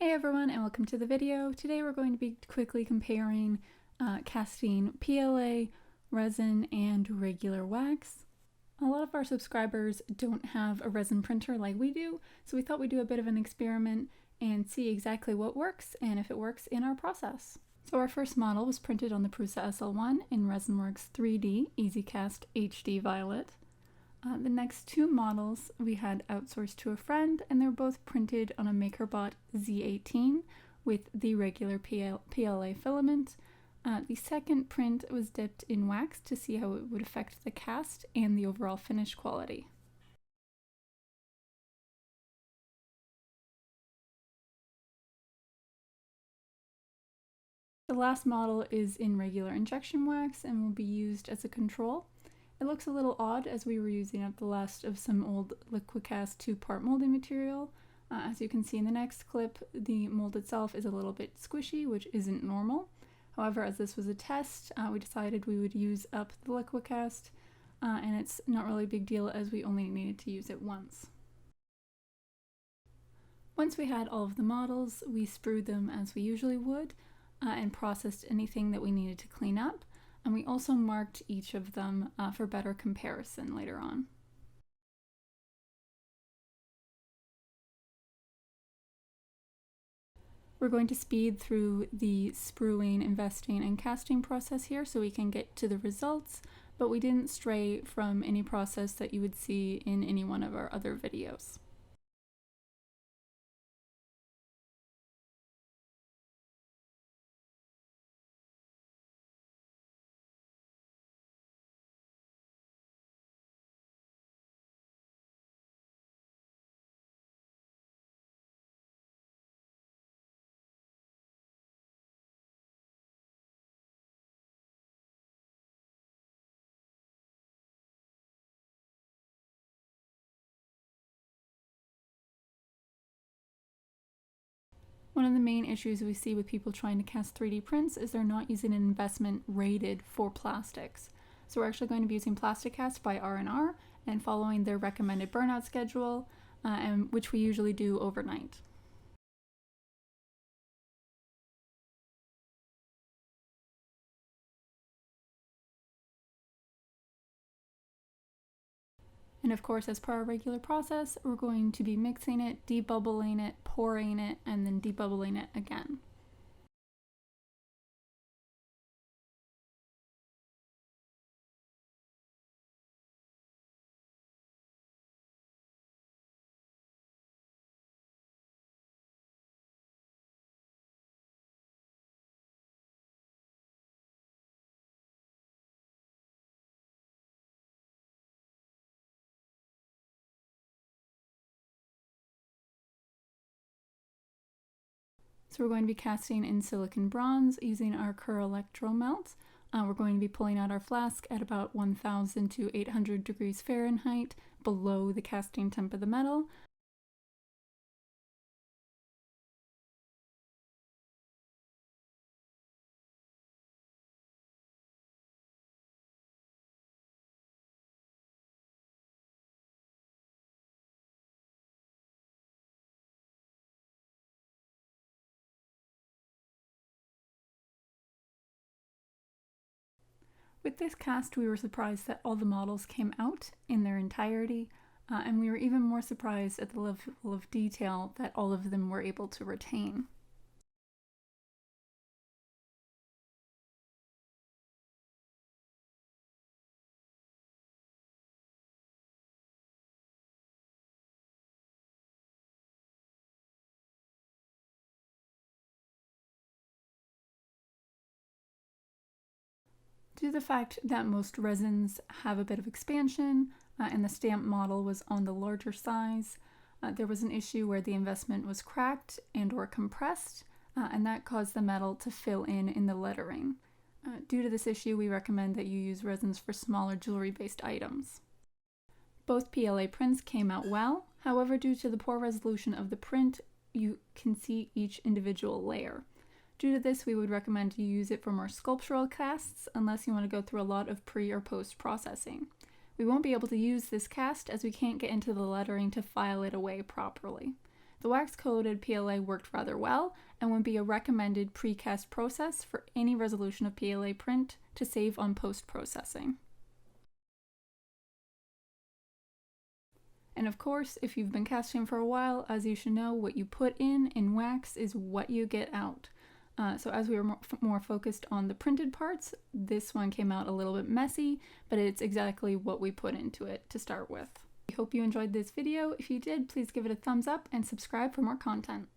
Hey everyone, and welcome to the video. Today we're going to be quickly comparing casting PLA, resin, and regular wax. A lot of our subscribers don't have a resin printer like we do, so we thought we'd do a bit of an experiment and see exactly what works and if it works in our process. So our first model was printed on the Prusa SL1 in Resin Works 3D EasyCast HD Violet. The next two models we had outsourced to a friend, and they're both printed on a MakerBot Z18 with the regular PLA filament. The second print was dipped in wax to see how it would affect the cast and the overall finish quality. The last model is in regular injection wax and will be used as a control. It looks a little odd as we were using up the last of some old LiquiCast 2-part molding material. As you can see in the next clip, the mold itself is a little bit squishy, which isn't normal. However, as this was a test, we decided we would use up the LiquiCast, and it's not really a big deal as we only needed to use it once. Once we had all of the models, we sprued them as we usually would and processed anything that we needed to clean up. And we also marked each of them for better comparison later on. We're going to speed through the spruing, investing, and casting process here so we can get to the results, but we didn't stray from any process that you would see in any one of our other videos. One of the main issues we see with people trying to cast 3D prints is they're not using an investment rated for plastics. So we're actually going to be using Plasticast by R&R and following their recommended burnout schedule, which we usually do overnight. And of course, as per our regular process, we're going to be mixing it, debubbling it, pouring it, and then debubbling it again. So we're going to be casting in silicon bronze using our Kerr electro melt. We're going to be pulling out our flask at about 1000 to 800 degrees Fahrenheit below the casting temp of the metal. With this cast, we were surprised that all the models came out in their entirety, and we were even more surprised at the level of detail that all of them were able to retain. Due to the fact that most resins have a bit of expansion and the stamp model was on the larger size, there was an issue where the investment was cracked and or compressed, and that caused the metal to fill in the lettering. Due to this issue, we recommend that you use resins for smaller jewelry-based items. Both PLA prints came out well, however, due to the poor resolution of the print, you can see each individual layer. Due to this, we would recommend you use it for more sculptural casts unless you want to go through a lot of pre or post processing. We won't be able to use this cast as we can't get into the lettering to file it away properly. The wax-coated PLA worked rather well and would be a recommended precast process for any resolution of PLA print to save on post-processing. And of course, if you've been casting for a while, as you should know, what you put in wax is what you get out. So as we were more focused on the printed parts, this one came out a little bit messy, but it's exactly what we put into it to start with. I hope you enjoyed this video. If you did, please give it a thumbs up and subscribe for more content.